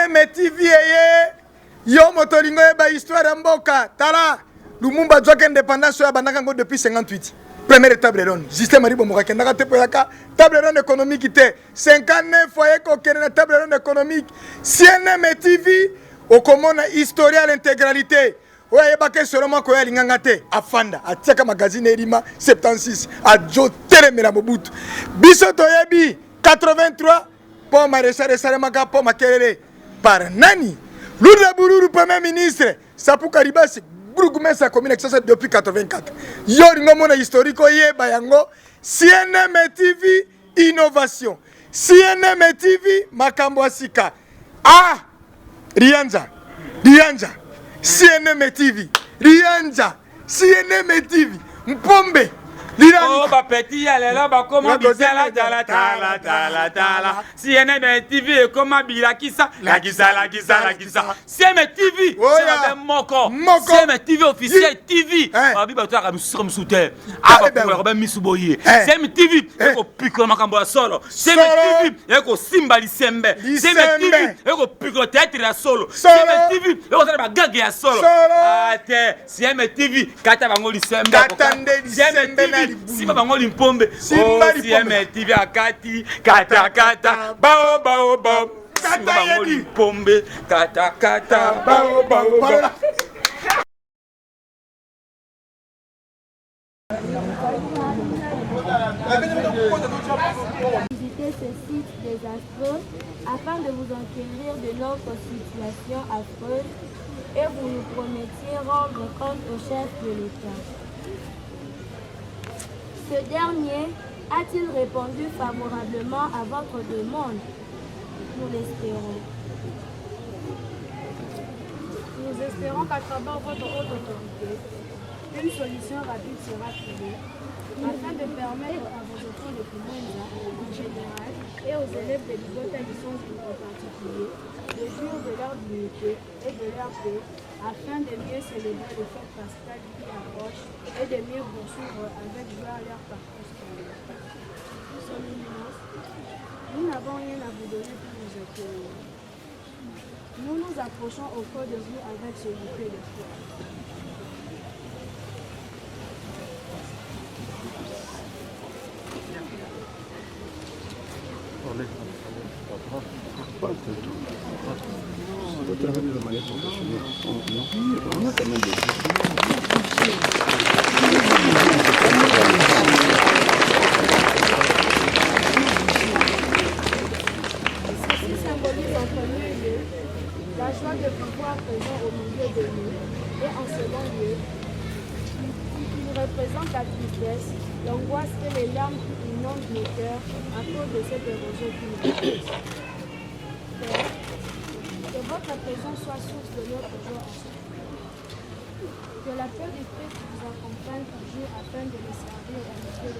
CNM TV yo motolingo ba histoire mboka tala Lumumba doit indépendance ya banaka ngo depuis 58. Première table ronde. Justin Marie Bomoka kendaka te poyaka table ronde économique te 59 foyer ko kena table ronde économique. CNM TV okomona historia l'intégralité. Oye bake seulement ko ya linganga te afanda atiaka magazine Erima 76 a jo telemela Mobutu. Biso toyebi 83 pour maréchal Salemaka pour makelele par nani Lourdes Bururu premier ministre Sapou Karibasi Bourgoumès sa commune depuis 84 yo ngomona historique yeba yango CNM TV innovation CNM TV makambo asika Rianja CNM TV Rianja CNM TV Mpombe Oh, ba petit, elle est là, ba comment bisala tala. CNM TV, comment bilakisa, la gisa. CNM TV, c'est un moko. CNM TV officiel TV. Abi ba toi comme soutien. Ah ba pour ba misuboye. CNM TV, eko pico makambo solo. CNM TV, eko simba lisembe. CNM TV, eko pico théâtre la solo. CNM TV, eko ça ba gag ya solo. Ate, CNM TV, kata bango lisembe. CNM TV si bango limpombe CNM TV akati kata bao si bango limpombe kata bao Visitez ce site désastreux afin de vous enquérir de notre situation affreuse et vous nous promettiez rendre compte au chef de l'État. Ce dernier a-t-il répondu favorablement à votre demande? Nous l'espérons. Nous espérons qu'à travers votre haute autorité, une solution rapide sera trouvée afin de permettre à vos enfants de Kimonza en général et aux élèves de Ligota licence en particulier de jouir de leur dignité et de leur paix afin de mieux célébrer le fête pascal qui approche et de mieux poursuivre avec joie leur parcours scolaire. Son Éminence, nous n'avons rien à vous donner pour nous accueillir. Nous nous approchons au corps de vous avec ce bouquet de fleurs. Ceci symbolise en premier lieu la joie de pouvoir présent au milieu de nous et en second lieu, il représente la tristesse, l'angoisse et les larmes qui inondent nos cœurs à cause de cette érosion qui nous traverse. Père, que votre présence soit source de notre joie en ce moment. Que la paix du Christ vous accompagne toujours afin de le servir et de le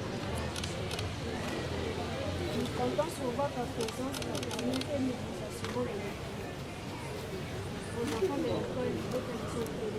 Nous comptons sur votre présence paternelle et nous vous assurons de notre aux enfants de l'école de qualité de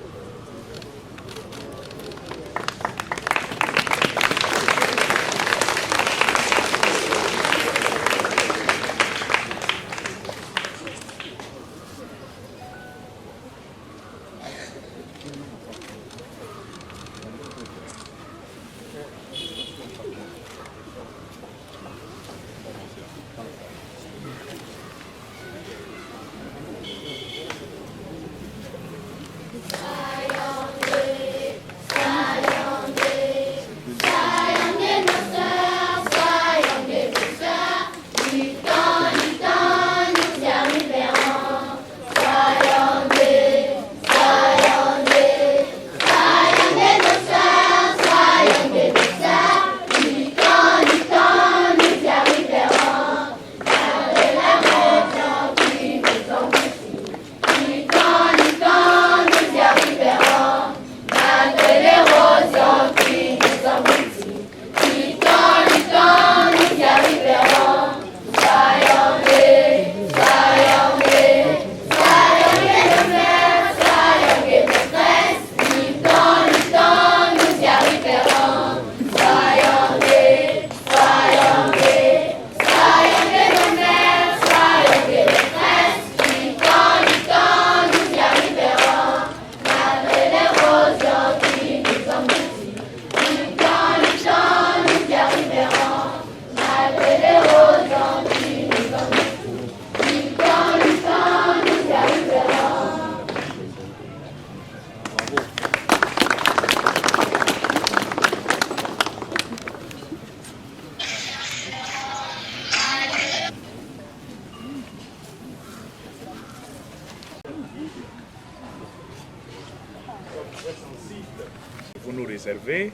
nous réserver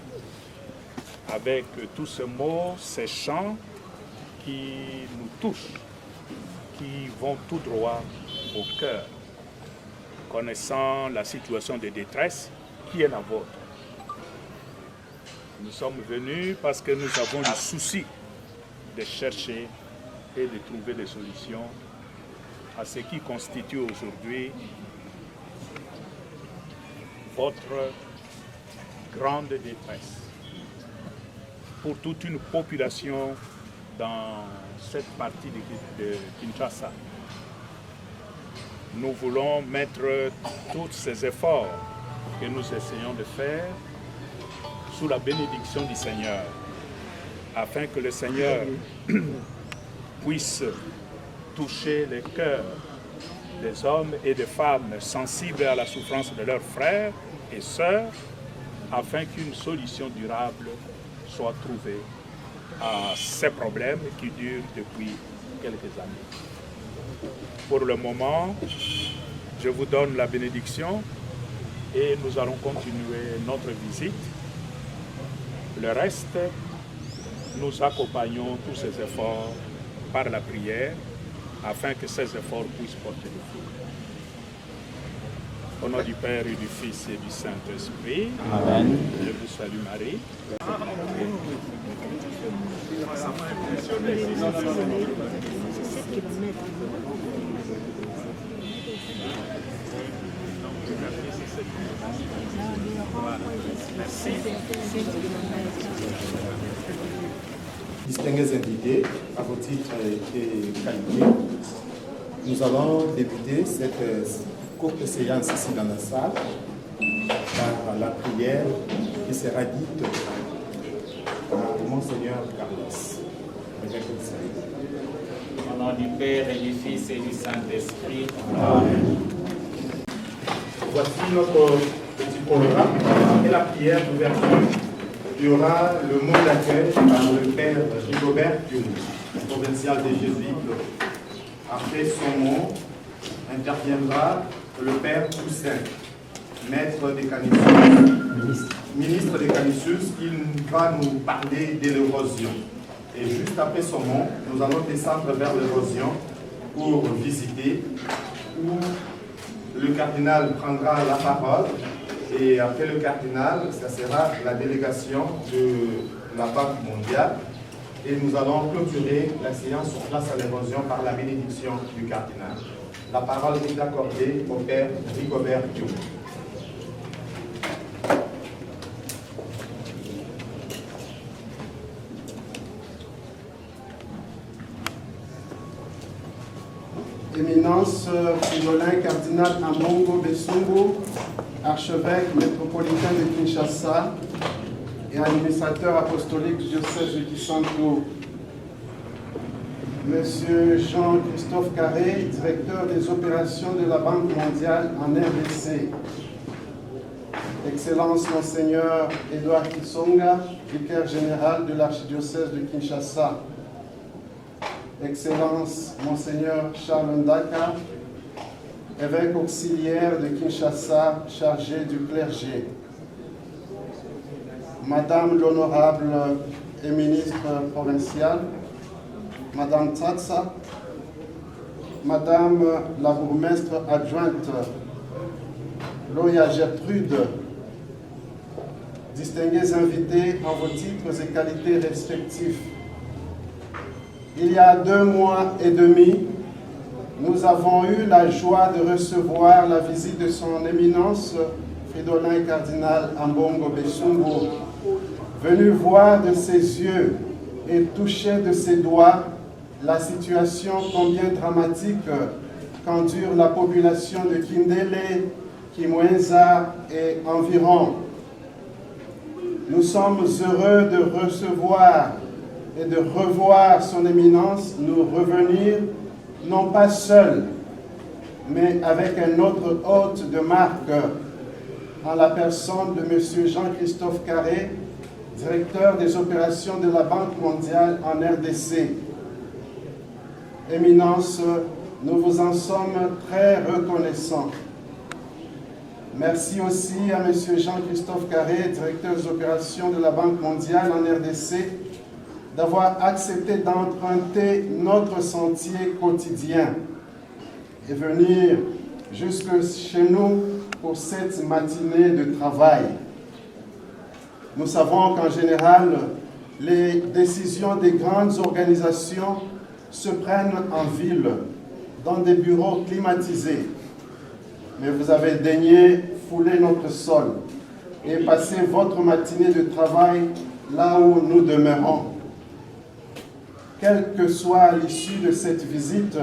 avec tous ces mots, ces chants qui nous touchent, qui vont tout droit au cœur, connaissant la situation de détresse qui est la vôtre. Nous sommes venus parce que nous avons le souci de chercher et de trouver des solutions à ce qui constitue aujourd'hui votre grande détresse pour toute une population dans cette partie de Kinshasa. Nous voulons mettre tous ces efforts que nous essayons de faire sous la bénédiction du Seigneur, afin que le Seigneur puisse toucher les cœurs des hommes et des femmes sensibles à la souffrance de leurs frères et sœurs, afin qu'une solution durable soit trouvée à ces problèmes qui durent depuis quelques années. Pour le moment, je vous donne la bénédiction et nous allons continuer notre visite. Le reste, nous accompagnons tous ces efforts par la prière afin que ces efforts puissent porter le fruit. Au nom du Père et du Fils et du Saint-Esprit, Amen. Je vous salue Marie. Merci. Distingués invités, à vos titres et qualités, nous allons débuter cette courte séance ici dans la salle par la prière qui sera dite par Monseigneur Carlos. Au nom du Père et du Fils et du Saint-Esprit. Amen. Voici notre petit programme et la prière d'ouverture. Il y aura le mot d'accueil par le Père Rigobert Dioum, provincial des Jésuites. Après son mot, interviendra le Père Toussaint, maître des Canisius, ministre des Canisius, qui va nous parler de l'érosion. Et juste après son mot, nous allons descendre vers l'érosion pour visiter, où le cardinal prendra la parole. Et après le cardinal, ça sera la délégation de la Banque mondiale. Et nous allons clôturer la séance sur place à l'érosion par la bénédiction du cardinal. La parole est accordée au Père Rigobert Dioum. Éminence Fridolin cardinal Ambongo Besungu, archevêque métropolitain de Kinshasa et administrateur apostolique du diocèse de Kisantu. Monsieur Jean-Christophe Carré, directeur des opérations de la Banque mondiale en RDC. Excellence Monseigneur Edouard Kisonga, vicaire général de l'archidiocèse de Kinshasa. Excellence Monseigneur Charles Ndaka, évêque auxiliaire de Kinshasa, chargé du clergé. Madame l'honorable et ministre provinciale, Madame Tsatsa, Madame la bourgmestre adjointe, Loya Gertrude, distingués invités en vos titres et qualités respectifs. Il y a 2 mois et demi, nous avons eu la joie de recevoir la visite de son éminence, Fridolin cardinal Ambongo Besungu, venu voir de ses yeux et toucher de ses doigts la situation combien dramatique qu'endure la population de Kindélé, Kimwenza et environ. Nous sommes heureux de recevoir et de revoir son éminence nous revenir, non pas seul, mais avec un autre hôte de marque, en la personne de M. Jean-Christophe Carré, directeur des opérations de la Banque mondiale en RDC. Éminence, nous vous en sommes très reconnaissants. Merci aussi à M. Jean-Christophe Carré, directeur des opérations de la Banque mondiale en RDC, d'avoir accepté d'emprunter notre sentier quotidien et venir jusque chez nous pour cette matinée de travail. Nous savons qu'en général, les décisions des grandes organisations se prennent en ville, dans des bureaux climatisés. Mais vous avez daigné fouler notre sol et passer votre matinée de travail là où nous demeurons. Quelle que soit l'issue de cette visite,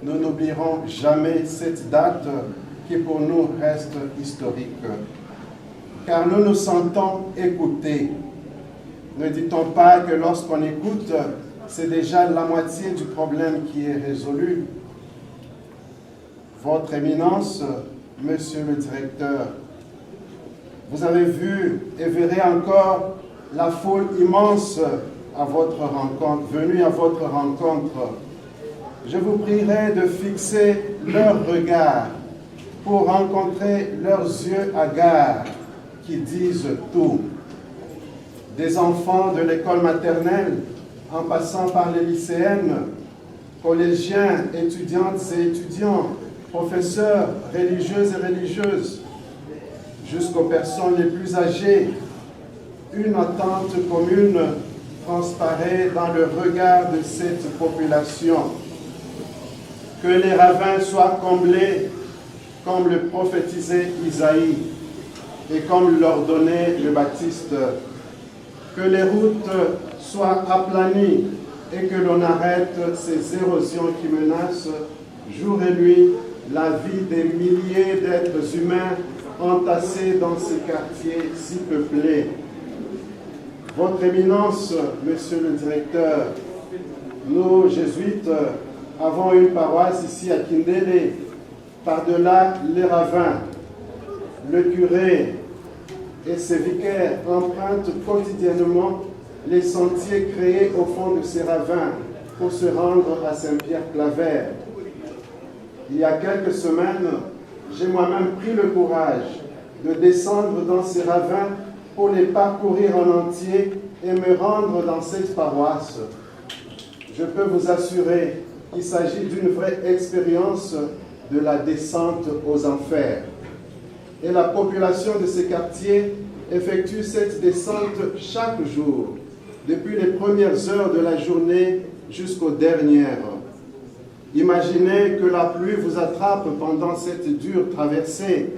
nous n'oublierons jamais cette date qui pour nous reste historique. Car nous nous sentons écoutés. Ne dit-on pas que lorsqu'on écoute, c'est déjà la moitié du problème qui est résolu? Votre Éminence, Monsieur le Directeur, vous avez vu et verrez encore la foule immense à votre rencontre, venue à votre rencontre. Je vous prierai de fixer leur regard pour rencontrer leurs yeux hagards qui disent tout. Des enfants de l'école maternelle, en passant par les lycéennes, collégiens, étudiantes et étudiants, professeurs, religieuses et religieuses, jusqu'aux personnes les plus âgées, une attente commune transparaît dans le regard de cette population. Que les ravins soient comblés, comme le prophétisait Isaïe, et comme l'ordonnait le Baptiste. Que les routes soient aplanies et que l'on arrête ces érosions qui menacent jour et nuit la vie des milliers d'êtres humains entassés dans ces quartiers si peuplés. Votre Éminence, Monsieur le Directeur, nous, jésuites, avons une paroisse ici à Kindélé, par-delà les ravins. Le curé et ses vicaires empruntent quotidiennement les sentiers créés au fond de ces ravins pour se rendre à Saint-Pierre-Claver. Il y a quelques semaines, j'ai moi-même pris le courage de descendre dans ces ravins pour les parcourir en entier et me rendre dans cette paroisse. Je peux vous assurer qu'il s'agit d'une vraie expérience de la descente aux enfers. Et la population de ces quartiers effectue cette descente chaque jour, depuis les premières heures de la journée jusqu'aux dernières. Imaginez que la pluie vous attrape pendant cette dure traversée.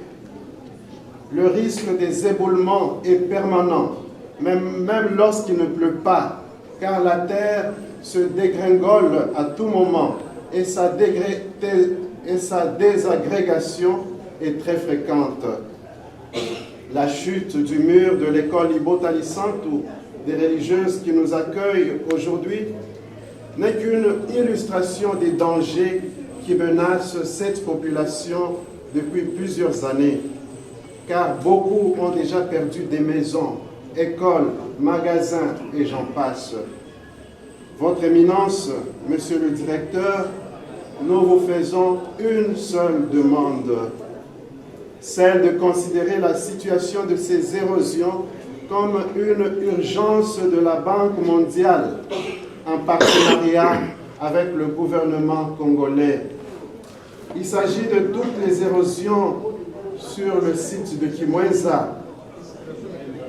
Le risque des éboulements est permanent, même lorsqu'il ne pleut pas, car la terre se dégringole à tout moment et sa désagrégation est très fréquente. La chute du mur de l'école Ibotali Santu des religieuses qui nous accueillent aujourd'hui n'est qu'une illustration des dangers qui menacent cette population depuis plusieurs années, car beaucoup ont déjà perdu des maisons, écoles, magasins et j'en passe. Votre Éminence, Monsieur le Directeur, nous vous faisons une seule demande, celle de considérer la situation de ces érosions comme une urgence de la Banque mondiale, en partenariat avec le gouvernement congolais. Il s'agit de toutes les érosions sur le site de Kimwenza,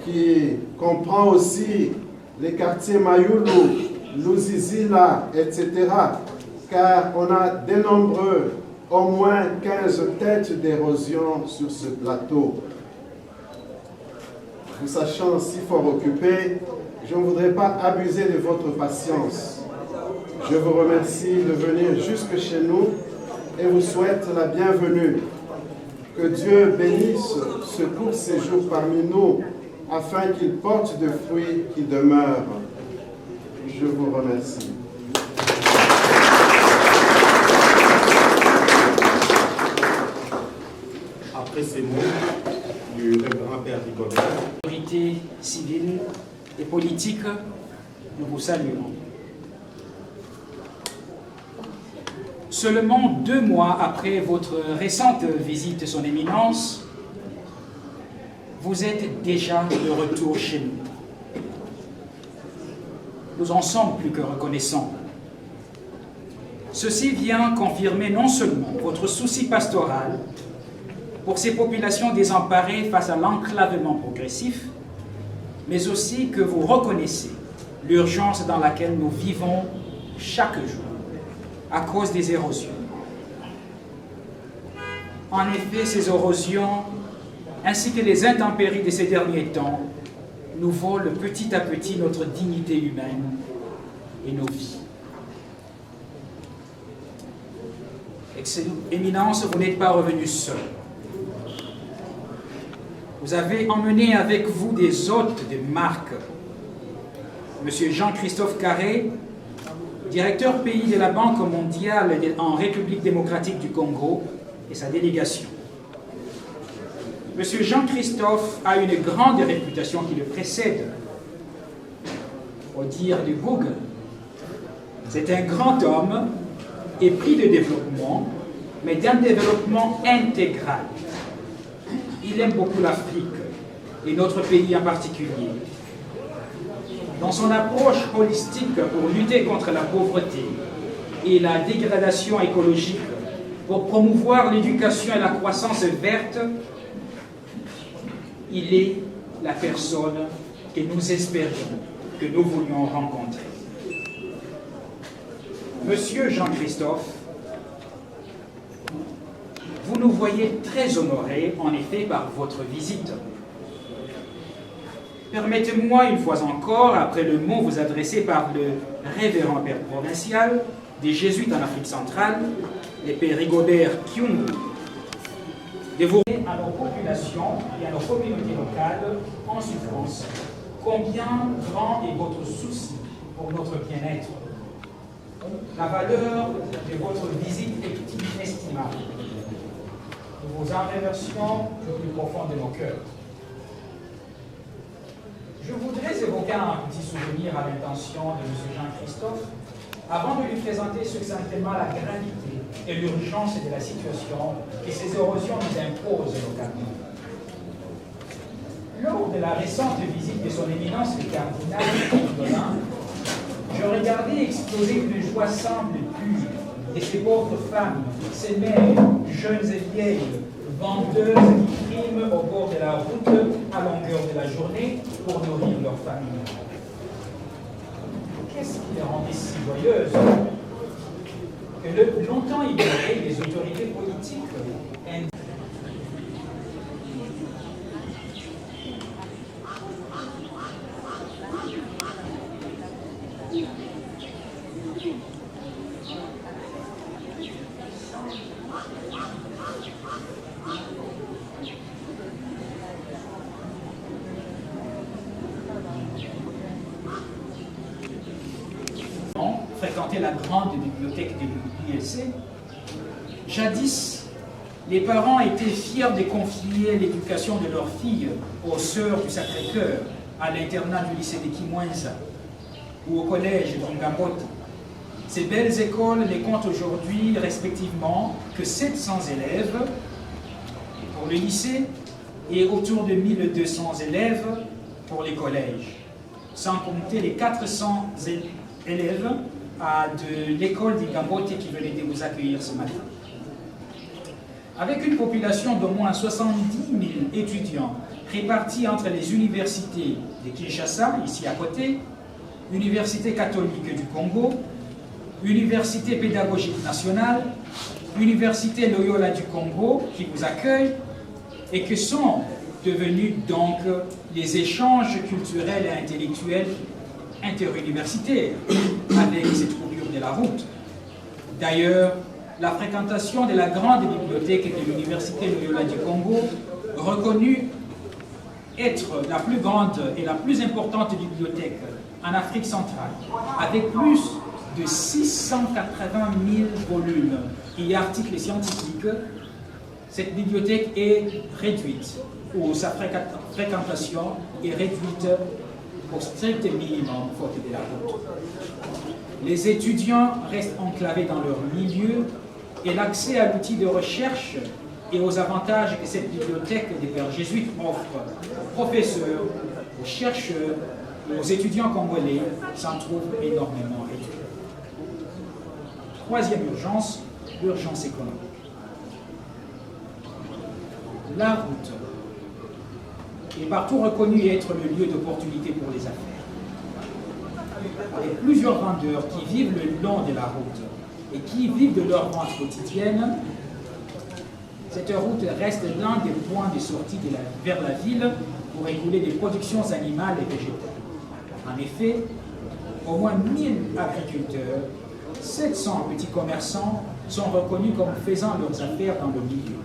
qui comprend aussi les quartiers Mayulu, Luzizila, etc., car on a de nombreux, au moins 15 têtes d'érosion sur ce plateau. Vous sachant si fort occupé, je ne voudrais pas abuser de votre patience. Je vous remercie de venir jusque chez nous et vous souhaite la bienvenue. Que Dieu bénisse ce court séjour parmi nous afin qu'il porte des fruits qui demeurent. Je vous remercie. Après ces mots du révérend Père Rigobert, Autorités civiles et politiques, nous vous saluons. Seulement 2 mois après votre récente visite, Son Éminence, vous êtes déjà de retour chez nous. Nous en sommes plus que reconnaissants. Ceci vient confirmer non seulement votre souci pastoral pour ces populations désemparées face à l'enclavement progressif, mais aussi que vous reconnaissez l'urgence dans laquelle nous vivons chaque jour à cause des érosions. En effet, ces érosions, ainsi que les intempéries de ces derniers temps, nous volent petit à petit notre dignité humaine et nos vies. Éminence, vous n'êtes pas revenu seul. Vous avez emmené avec vous des hôtes de marque. Monsieur Jean-Christophe Carré, directeur pays de la Banque mondiale en République démocratique du Congo, et sa délégation. Monsieur Jean-Christophe a une grande réputation qui le précède. Au dire de Google, c'est un grand homme épris de développement, mais d'un développement intégral. Il aime beaucoup l'Afrique, et notre pays en particulier. Dans son approche holistique pour lutter contre la pauvreté et la dégradation écologique, pour promouvoir l'éducation et la croissance verte, il est la personne que nous espérions, que nous voulions rencontrer. Monsieur Jean-Christophe, vous nous voyez très honorés, en effet, par votre visite. Permettez-moi une fois encore, après le mot vous adressé par le révérend père provincial des Jésuites en Afrique centrale, les pères Rigobert Kyungu, de vous dire à nos populations et à nos communautés locales en souffrance combien grand est votre souci pour notre bien-être. La valeur de votre visite est inestimable. Nous vous en remercions du plus profond de nos cœurs. Je voudrais évoquer un petit souvenir à l'intention de M. Jean-Christophe avant de lui présenter succinctement la gravité et l'urgence de la situation que ces érosions nous imposent localement. Lors de la récente visite de son éminence le cardinal Condolin, je regardais exploser une joie simple et pure de ces pauvres femmes, ces mères, jeunes et vieilles, vendeuses qui priment au bord de la route à longueur de la journée pour nourrir leur famille. Qu'est-ce qui les rendait si joyeuses que le longtemps ignoré des autorités politiques fréquenter la grande bibliothèque de l'ULC. Jadis, les parents étaient fiers de confier l'éducation de leurs filles aux sœurs du Sacré-Cœur, à l'internat du lycée de Kimwenza ou au collège de Ngambota. Ces belles écoles ne comptent aujourd'hui respectivement que 700 élèves pour le lycée et autour de 1200 élèves pour les collèges, sans compter les 400 élèves de l'école d'Ingambote qui venait de vous accueillir ce matin. Avec une population d'au moins 70 000 étudiants répartis entre les universités de Kinshasa, ici à côté, Université catholique du Congo, Université pédagogique nationale, Université Loyola du Congo qui vous accueille et que sont devenus donc les échanges culturels et intellectuels interuniversitaires avec cette coupure de la route. D'ailleurs, la fréquentation de la grande bibliothèque de l'Université Loyola du Congo, reconnue être la plus grande et la plus importante bibliothèque en Afrique centrale, avec plus de 680 000 volumes et articles scientifiques, cette bibliothèque est réduite, ou sa fréquentation est réduite au strict minimum faute de la route. Les étudiants restent enclavés dans leur milieu et l'accès à l'outil de recherche et aux avantages que cette bibliothèque des Pères Jésuites offre aux professeurs, aux chercheurs et aux étudiants congolais s'en trouve énormément réduit. Troisième urgence, l'urgence économique. La route est partout reconnue être le lieu d'opportunité pour les affaires. Et plusieurs vendeurs qui vivent le long de la route et qui vivent de leur vente quotidienne, cette route reste l'un des points de sortie vers la ville pour écouler des productions animales et végétales. En effet, au moins 1000 agriculteurs, 700 petits commerçants sont reconnus comme faisant leurs affaires dans le milieu.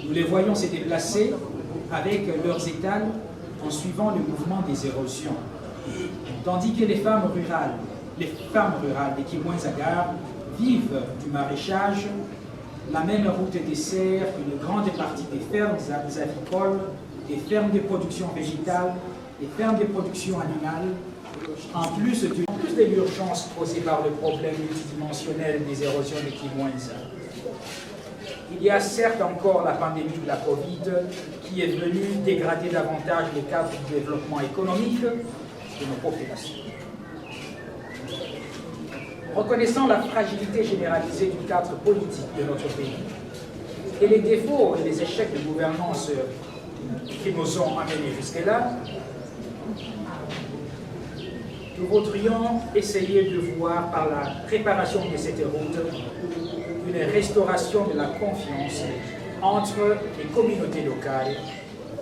Nous les voyons se déplacer avec leurs étals en suivant le mouvement des érosions, tandis que les femmes rurales des Kimwenzagara vivent du maraîchage. La même route dessert une grande partie des fermes avicoles, des fermes de production végétale, des fermes de production animale, en plus de l'urgence posée par le problème multidimensionnel des érosions de Kimwenza. Il y a certes encore la pandémie de la Covid qui est venue dégrader davantage le cadre du développement économique de nos populations. Reconnaissant la fragilité généralisée du cadre politique de notre pays et les défauts et les échecs de gouvernance qui nous ont amenés jusque-là, nous voudrions essayer de voir par la préparation de cette route une restauration de la confiance entre les communautés locales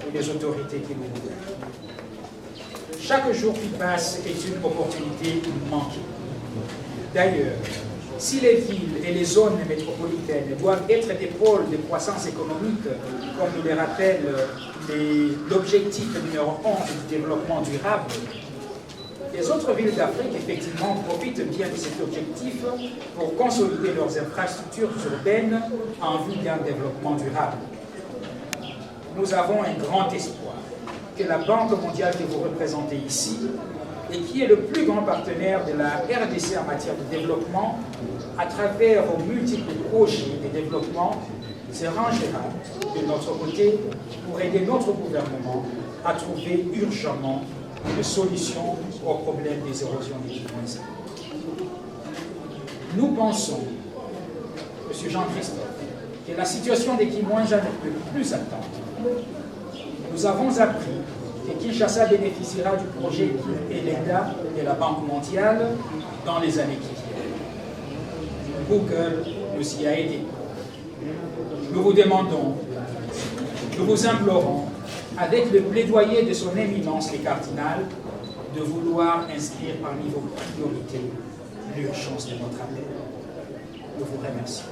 et les autorités qui nous gouvernent. Chaque jour qui passe est une opportunité manquée. D'ailleurs, si les villes et les zones métropolitaines doivent être des pôles de croissance économique, comme nous le rappelle l'objectif numéro 11 du développement durable, les autres villes d'Afrique, effectivement, profitent bien de cet objectif pour consolider leurs infrastructures urbaines en vue d'un développement durable. Nous avons un grand espoir que la Banque mondiale que vous représentez ici, et qui est le plus grand partenaire de la RDC en matière de développement, à travers vos multiples projets de développement, se rangera de notre côté pour aider notre gouvernement à trouver urgemment une solution au problème des érosions des Kimwenza. Nous pensons, M. Jean-Christophe, que la situation des Kimwenza ne peut plus attendre. Nous avons appris que Kinshasa bénéficiera du projet ELEDA de la Banque mondiale dans les années qui viennent. Google nous y a aidés. Nous vous demandons, nous vous implorons, avec le plaidoyer de son éminence le cardinal, de vouloir inscrire parmi vos priorités l'urgence de notre appel. Nous vous remercions.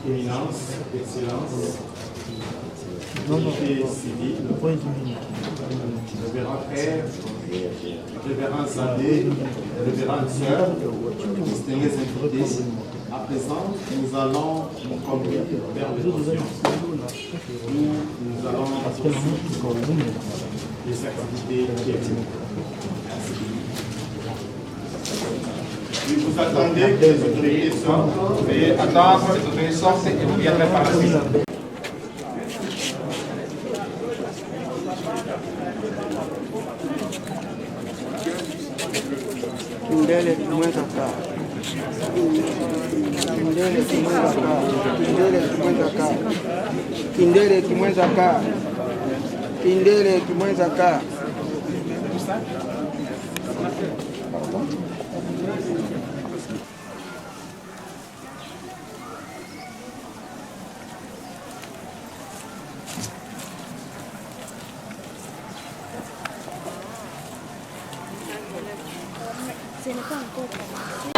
Éminence, Excellence, autorité civile, révérend frère, révérend Zadé, révérend sœur, distingués invités, à présent, nous allons nous conduire vers l'émotion. Nous allons poursuivre les activités qui sont. Vous attendez que les autorités sortent. Veuillez attendre que les autorités sortent et vous viendrez par la suite. Kindele Kimwenza Ka. Kindele Kimwenza Ka. Kindele Kimwenza Ka. Kindele Kimwenza Ka. Kindele Kimwenza Ka. Ce n'est pas encore commencé.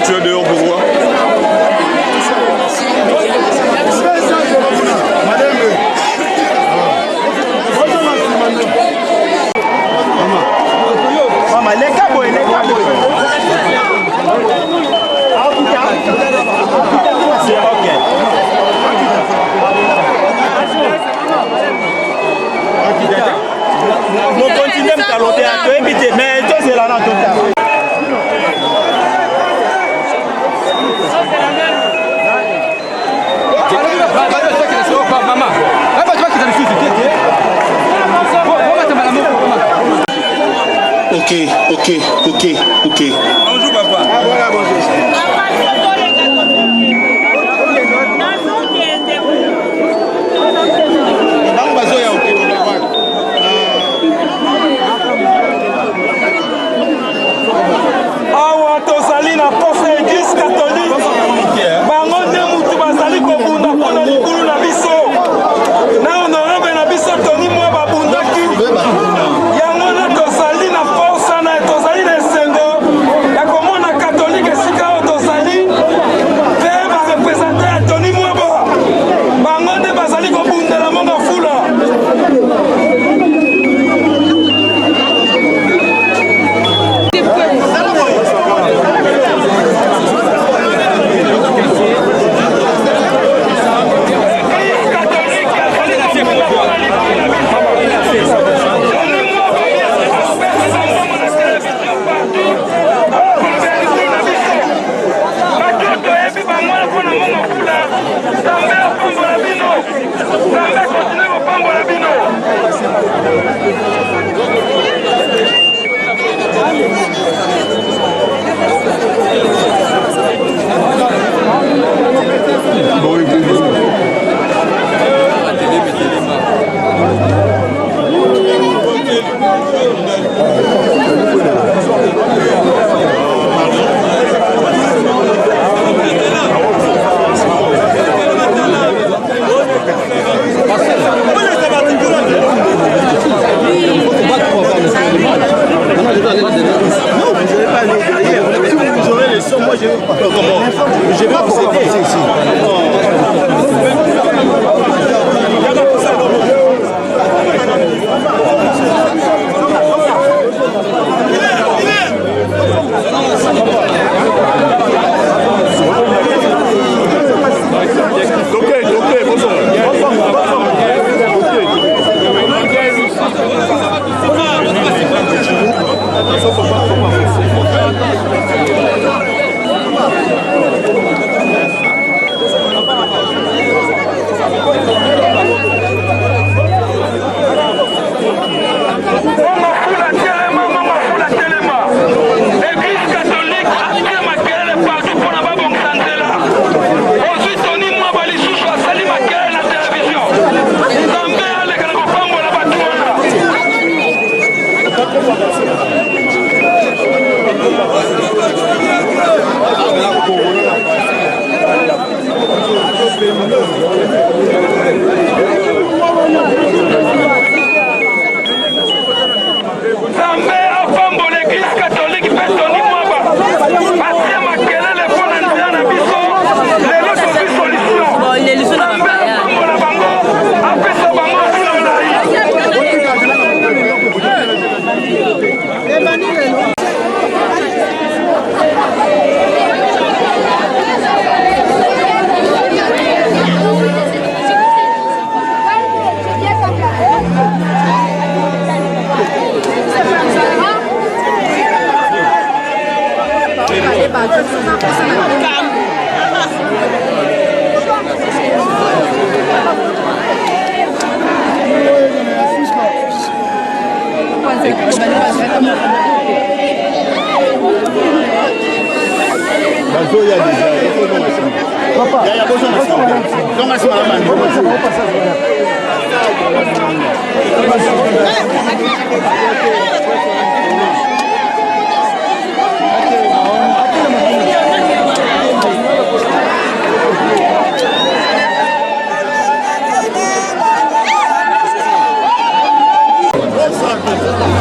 tu es dehors pourquoi? Ok. Bonjour papa. Ah voilà, bonjour. Awa tozali na posa église catholique. Bango nde mutu bazali kobunda mpona likulu na biso. Na honorable na biso Tony mwa babundaki. Yango na tozali na posa na tozali na esengo ya komona catholique esika oyo tozali mpe barepresente ya Tony Mwaba. Bango nde bazali kobundela monga fula.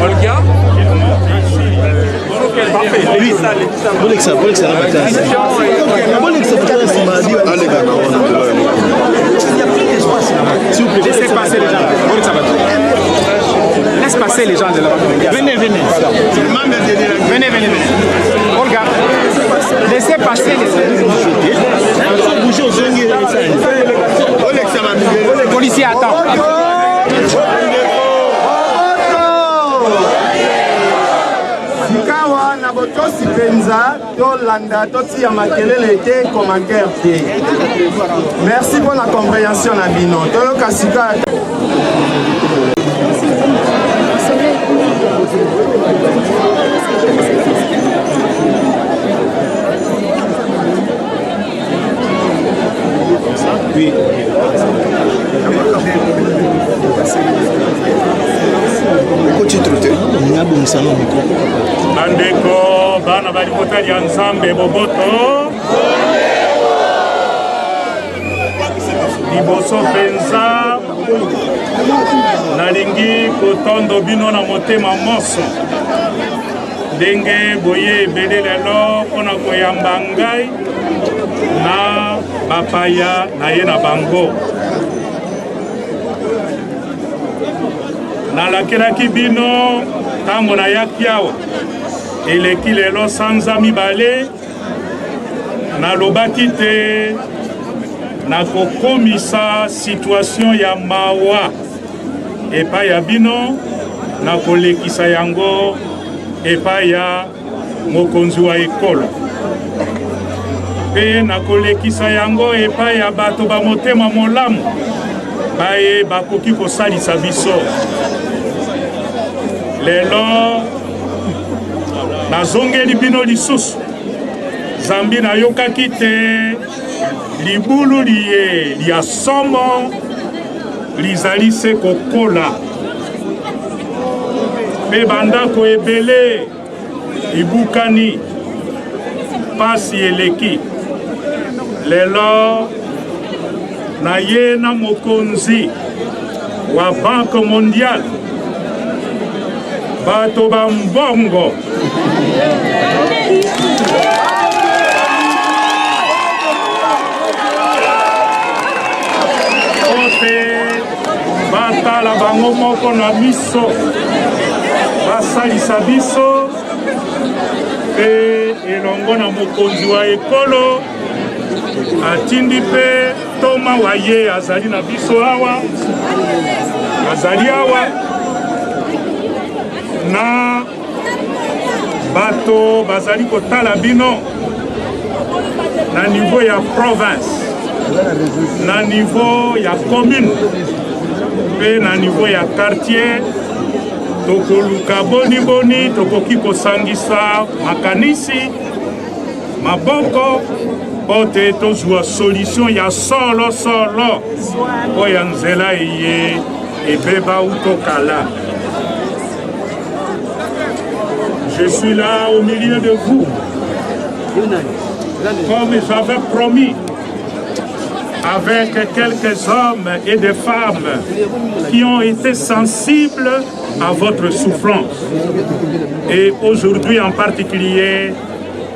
Olga, Laissez passer les gens. Laisse passer les gens de là-bas. Venez. Venez. Olga, laissez passer les policiers. Attends. Sikawa na botosi penza tolanda totia makelele te commentaire te. Merci pour la compréhension na bino. Toyoka sika. Oui. Bandeko bana bali kotali ya Nzambe boboto liboso penza nalingi kotondo bino na motema moso ndenge boye ebele lelo mpona koyamba ngai na bapaya na ye na bango. Nalakelaki bino ntango nayaki awa eleki lelo sanza mibale nalobaki te nakokomisa situation ya mawa epai ya bino nakolekisa yango epai ya mokonzi wa ekolo mpe nakolekisa yango epai ya bato bamotema molamu baye bakoki kosalisa biso. Lelo nazongeli bino lisusu Zambi nayokaki te libulu liye lia somo lizali se kokola mpe bandako ebele ibukani pasi eleki. Lelo naye na mokonzi wa Banque Mondiale bato bambongo ote batala bango moko na miso basalisa biso mpe elongo na mokonzi wa ekolo atindi mpe toma wa ye azali na biso awa azali awa na bato bazali kotala bino na niveau ya province, na niveau ya commune, mpe na niveau ya quartier. Tokoluka boni tokoki kosangisa makanisi maboko pote tozwa solution ya solo oya nzela eye ebeba utokala. Je suis là au milieu de vous, comme j'avais promis, avec quelques hommes et des femmes qui ont été sensibles à votre souffrance. Et aujourd'hui en particulier,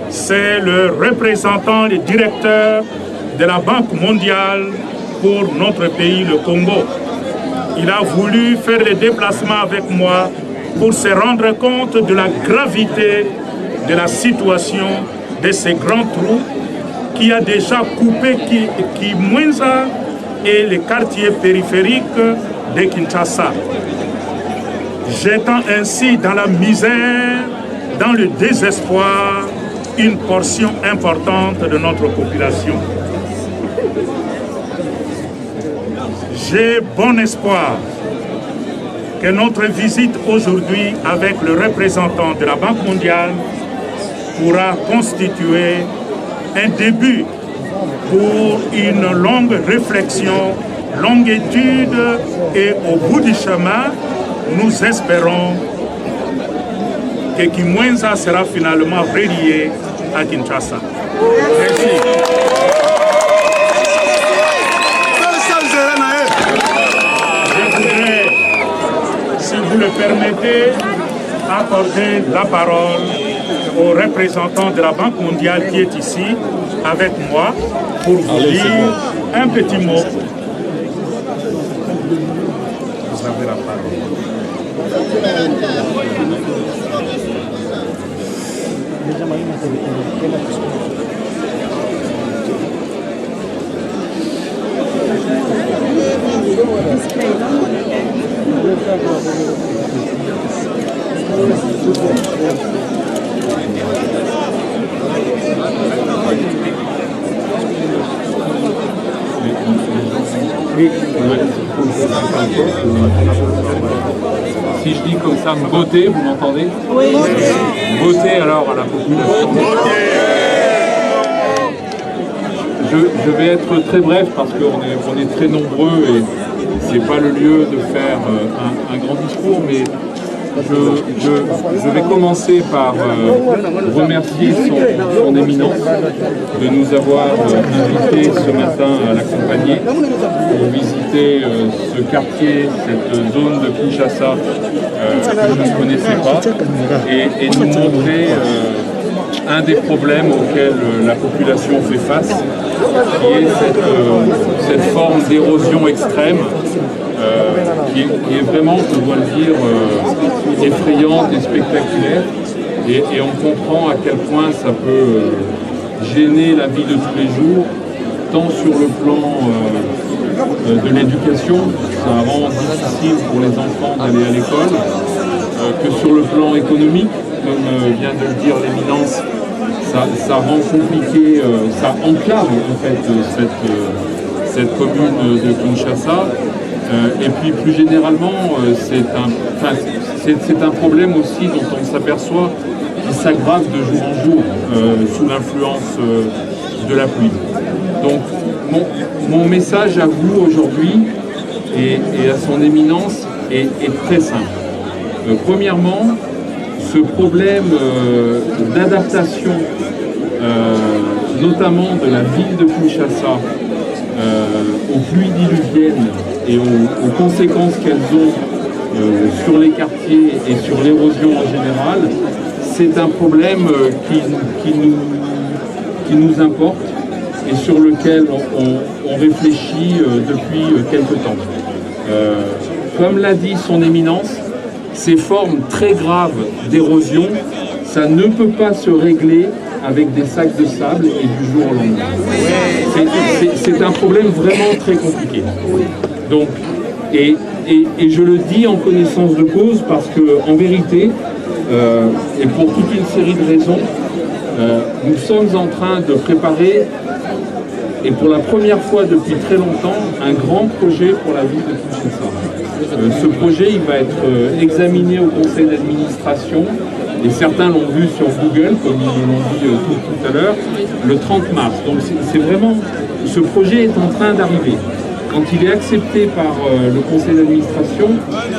c'est le représentant, le directeur de la Banque mondiale pour notre pays, le Congo. Il a voulu faire le déplacement avec moi pour se rendre compte de la gravité de la situation de ces grands trous qui a déjà coupé Kimwenza et les quartiers périphériques de Kinshasa, jetant ainsi dans la misère, dans le désespoir, une portion importante de notre population. J'ai bon espoir que notre visite aujourd'hui avec le représentant de la Banque mondiale pourra constituer un début pour une longue réflexion, longue étude, et au bout du chemin, nous espérons que Kimwenza sera finalement relié à Kinshasa. Merci. Je voudrais, si vous le permettez, accorder la parole au représentant de la Banque mondiale qui est ici avec moi pour vous dire un petit mot. Vous avez la parole. Si je dis comme ça, beauté, vous m'entendez? Oui. Beauté alors à la population. Je vais être très bref parce qu'on est très nombreux et c'est pas le lieu de faire un grand discours, mais je vais commencer par remercier son éminence de nous avoir invités ce matin à l'accompagner pour visiter ce quartier, cette zone de Kinshasa que je ne connaissais pas et nous montrer un des problèmes auxquels la population fait face, qui est cette forme d'érosion extrême qui est vraiment, je dois le dire, effrayante et spectaculaire. Et on comprend à quel point ça peut gêner la vie de tous les jours, tant sur le plan de l'éducation, ça rend difficile pour les enfants d'aller à l'école, que sur le plan économique, comme vient de le dire l'éminence, ça rend compliqué, ça enclave en fait cette commune de Kinshasa. Et puis plus généralement, c'est un problème aussi dont on s'aperçoit qui s'aggrave de jour en jour sous l'influence de la pluie. Donc mon message à vous aujourd'hui et à son éminence est très simple. Premièrement, ce problème d'adaptation, notamment de la ville de Kinshasa, aux pluies diluviennes et aux conséquences qu'elles ont sur les quartiers et sur l'érosion en général, c'est un problème qui nous importe et sur lequel on réfléchit depuis quelque temps. Comme l'a dit son éminence, ces formes très graves d'érosion, ça ne peut pas se régler avec des sacs de sable et du jour au lendemain. C'est un problème vraiment très compliqué. Donc, et je le dis en connaissance de cause parce que en vérité, et pour toute une série de raisons, nous sommes en train de préparer, et pour la première fois depuis très longtemps, un grand projet pour la ville de Kinshasa. Ce projet, il va être examiné au conseil d'administration, et certains l'ont vu sur Google, comme ils l'ont dit tout à l'heure, le 30 mars. Donc c'est vraiment, ce projet est en train d'arriver. Quand il est accepté par le conseil d'administration,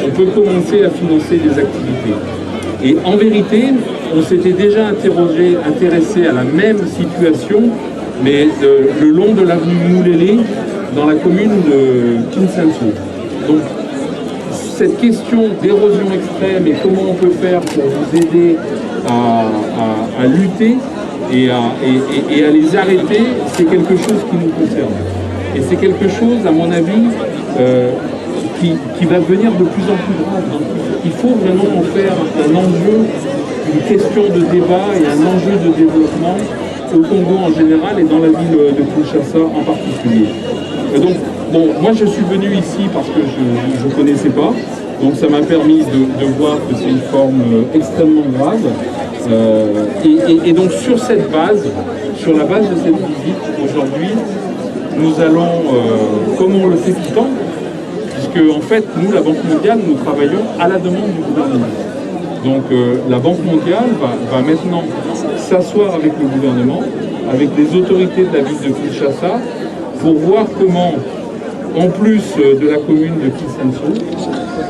on peut commencer à financer des activités. Et en vérité, on s'était déjà intéressé à la même situation, mais le long de l'avenue Moulélé, dans la commune de Kinshasa. Donc, cette question d'érosion extrême et comment on peut faire pour vous aider à lutter et à les arrêter, c'est quelque chose qui nous concerne. Et c'est quelque chose, à mon avis, qui va devenir de plus en plus grave. Donc, il faut vraiment en faire un enjeu, une question de débat et un enjeu de développement au Congo en général et dans la ville de Kinshasa en particulier. Donc, bon, moi je suis venu ici parce que je ne connaissais pas, donc ça m'a permis de voir que c'est une forme extrêmement grave. Et donc sur cette base, sur la base de cette visite aujourd'hui, nous allons, comme on le fait tout le temps, puisque en fait nous, la Banque mondiale, nous travaillons à la demande du gouvernement. Donc la Banque mondiale va maintenant s'asseoir avec le gouvernement, avec les autorités de la ville de Kinshasa, pour voir comment, en plus de la commune de Kinshasa,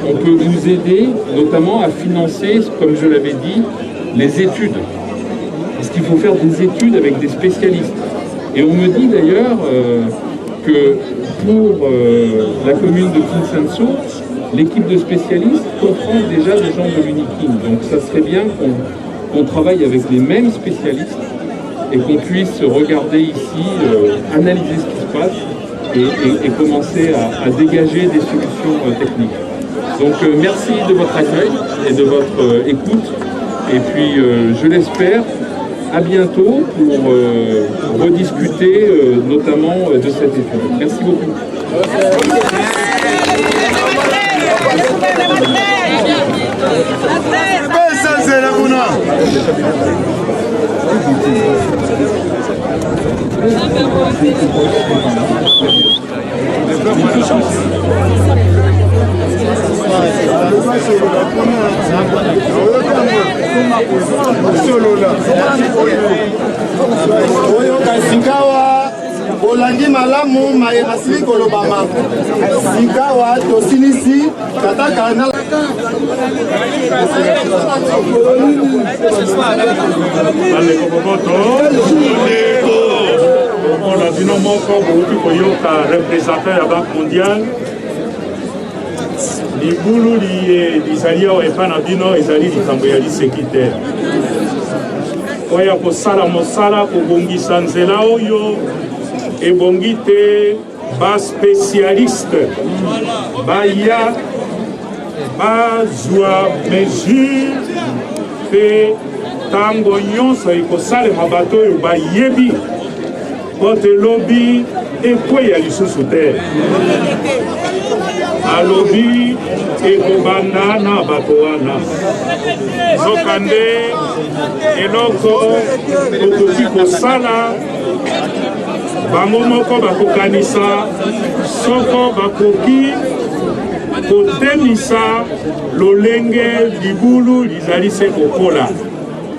on peut nous aider notamment à financer, comme je l'avais dit, les études. Parce qu'il faut faire des études avec des spécialistes. Et on me dit d'ailleurs que pour la commune de Kinshasa, l'équipe de spécialistes comprend déjà des gens de l'UNIKIN. Donc ça serait bien qu'on travaille avec les mêmes spécialistes et qu'on puisse regarder ici, analyser ce qui se passe et commencer à dégager des solutions techniques. Donc merci de votre accueil et de votre écoute. Et puis je l'espère, à bientôt pour rediscuter notamment de cette étude. Merci beaucoup. Sikawa olandi malamu mayebasili kolobama sikawa tosilisi kataka na on bino moko bouti koyoka représentant ya Banque mondiale libulu lizali awa epa na bino ezali likambo ya lisekite oya kosala mosala kobongisa nzela oyo ebongi te baspécialiste baya bazwa mesure mpe ntango nyonso ekosalema bato oyo bayebi po te lobi ekweya lisusu te alobi ekobanda na bato wana zokande eloko okoki kosala bango moko bakokanisa soko bakoki kotemisa lolenge libulu lizali se kokola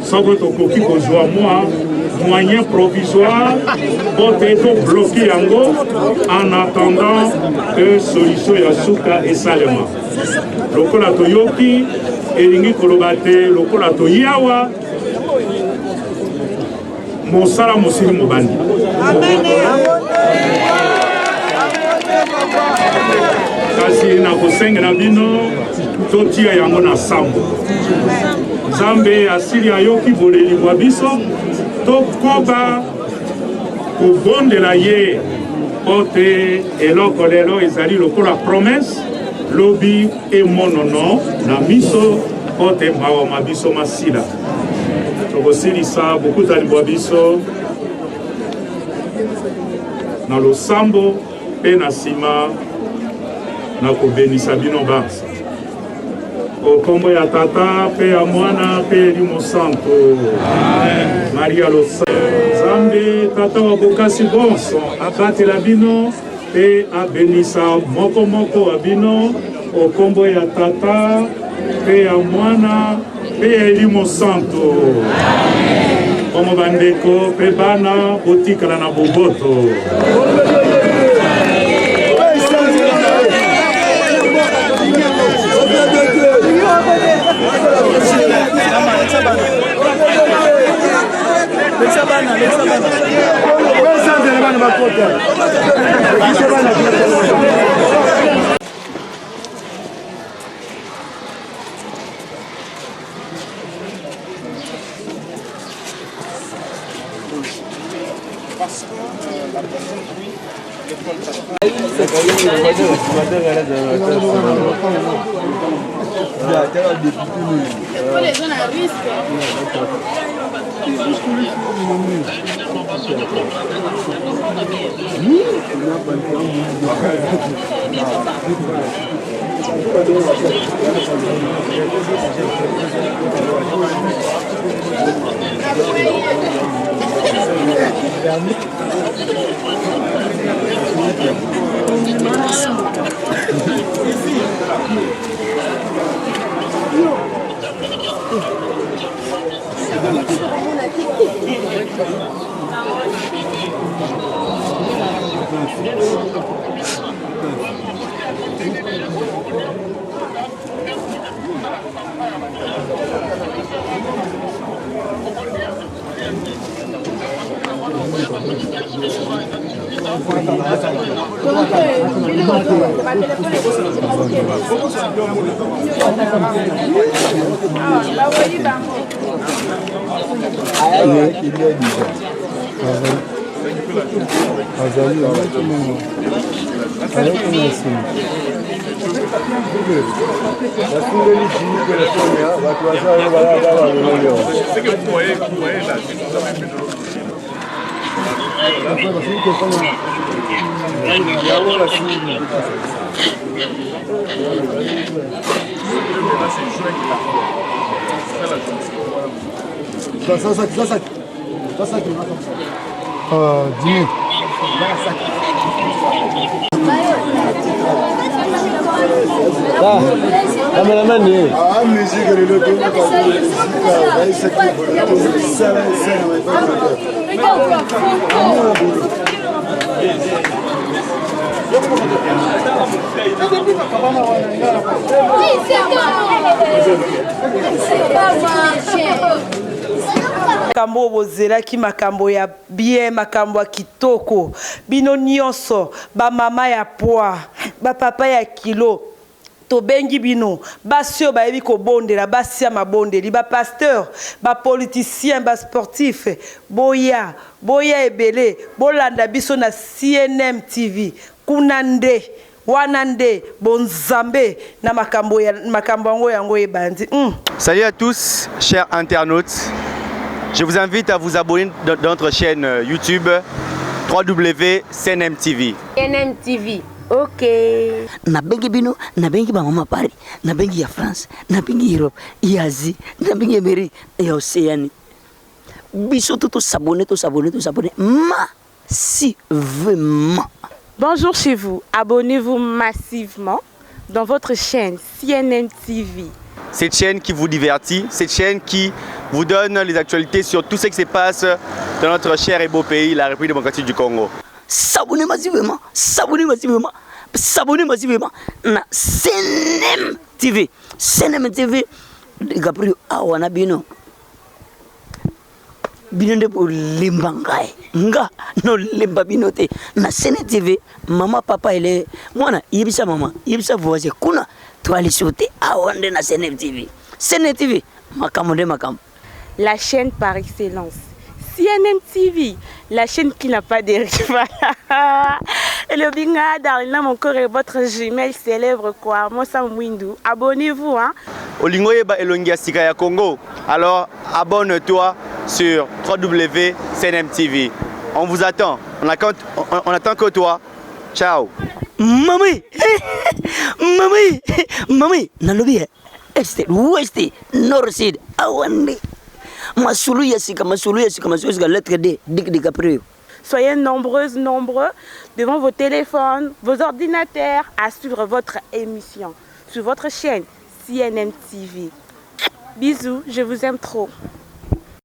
soko tokoki kozwa moyen provisoire pour être bloqué yango en attendant que solution ya suka esalema lokola toyoki elingi koloba te lokola toyawa mosala mosili mobandi kasi nakosengela bino totia yango na sambo nzambe asili ayoki boleli bwa biso tokoba kobondela ye po te eloko lelo ezali lokola promese lobi emonono na miso po te mbawama biso masila tokosilisa bokutani bwa biso na losambo mpe na nsima na kobenisa bino bansa okombo ya tata mpe ya mwana mpe elimo santo maria losa nzambe tata wa bokasi bonso abatela bino mpe abenisa moko wa bino okombo ya tata mpe ya mwana mpe ya elimo santo omo bandeko mpe bana botikala na boboto parce que la personne oui l'école les zones à risque. makambo bozelaki makambo ya bien makambo ya kitoko bino nyonso bamama ya poa bapapa ya kilo tobengi bino basi oyo bayebi kobondela basi ya mabondeli bapasteur bapoliticien basportif boya ebele bolanda biso na CNM TV kuna nde wana nde bonzambe na makambo yango ebandi. Salut à tous, chers internautes. Je vous invite à vous abonner dans notre chaîne YouTube www.CNM TV. CNM TV. Ok. Na bengi bino, na bengi ba mama Paris, na bengi ya France, na bengi Europe, ya Asie, na bengi Amérique et Océanie. Biso tout s'abonner, massivement. Bonjour chez vous, abonnez-vous massivement dans votre chaîne CNM TV. Cette chaîne qui vous divertit, cette chaîne qui vous donne les actualités sur tout ce qui se passe dans notre cher et beau pays, la République démocratique du Congo. S'abonnez massivement na CNM TV. CNM TV, Gabriel Awana Bino. Binonde pour limbangai. Nga no limba binote. Na CNM TV, maman, papa, elle est. Moi, yebisa maman, yebisa voisin. Kuna, tu allais sauter Awande na CNM TV. CNM TV, makamode makam. La chaîne par excellence. CNM TV, la chaîne qui n'a pas de rival. Et le binga dans mon corps et votre Gmail célèbre quoi, Mossa Mwindu. Abonnez-vous hein. Olingo yeba elongia sika ya Congo. Alors abonne-toi sur www.CNM TV. On vous attend. On attend que toi. Ciao. Mami, nalobi este, oueste, nord, sud, awande. Masulu yasika, lettre D, Dick Gabriel. Soyez nombreux devant vos téléphones, vos ordinateurs à suivre votre émission sur votre chaîne CNM TV. Bisous, je vous aime trop.